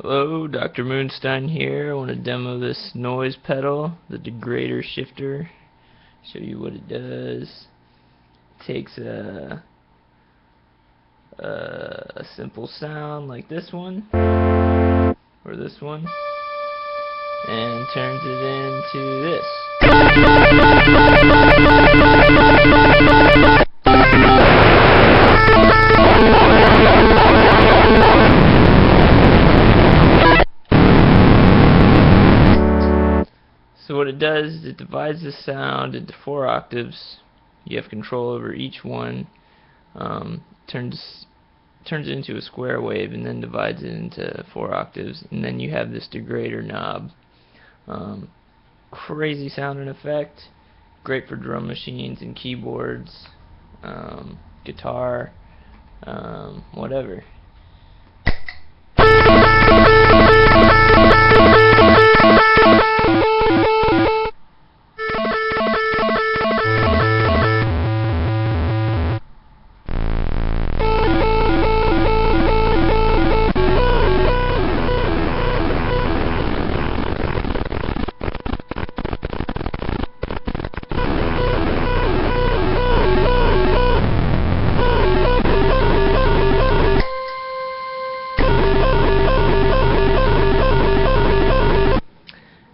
Hello, Dr. Moonstein here. I want to demo this noise pedal, the degrader shifter. Show you what it does. It takes a simple sound like this one, or this one, and turns it into this. So what it does is it divides the sound into 4 octaves. You have control over each one. Turns it into a square wave and then divides it into 4 octaves. And then you have this degrader knob. Crazy sound and effect. Great for drum machines and keyboards, guitar, whatever.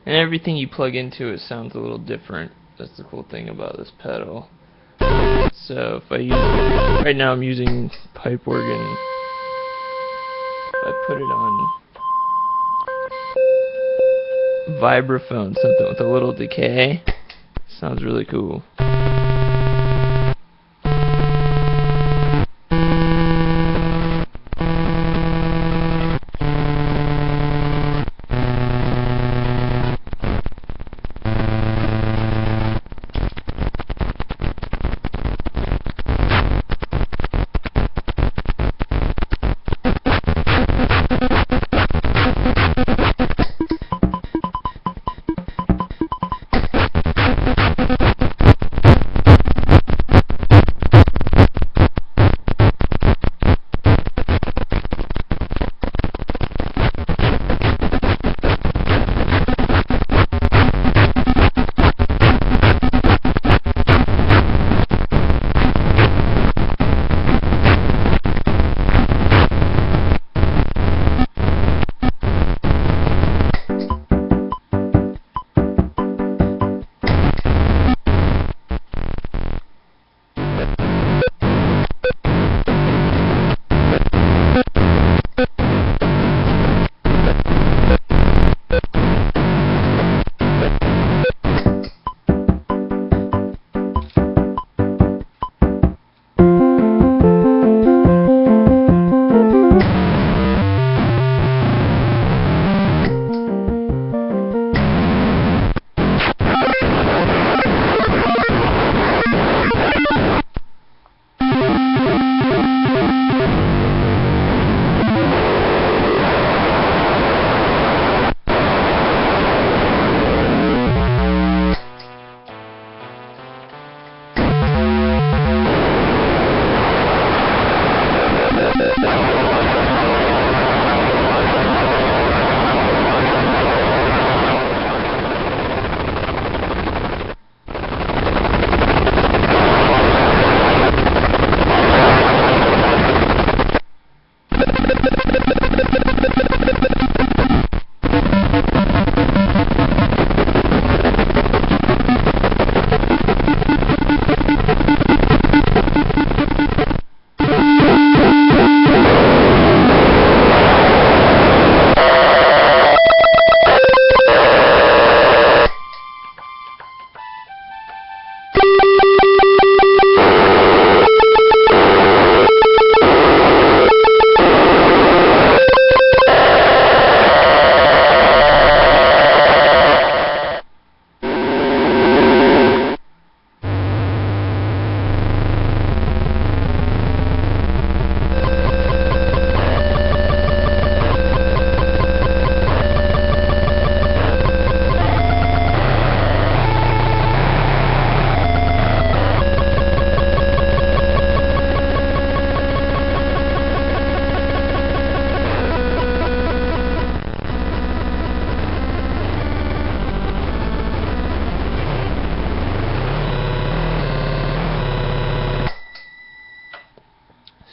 And everything you plug into it sounds a little different. That's the cool thing about this pedal. So if I use, right now I'm using pipe organ. If I put it on vibraphone, something with a little decay, sounds really cool.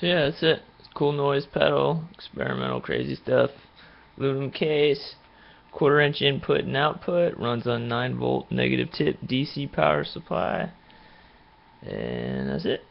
So yeah, that's it. Cool noise pedal, experimental crazy stuff. Aluminum case, 1/4 inch input and output, runs on 9 volt negative tip DC power supply, and that's it.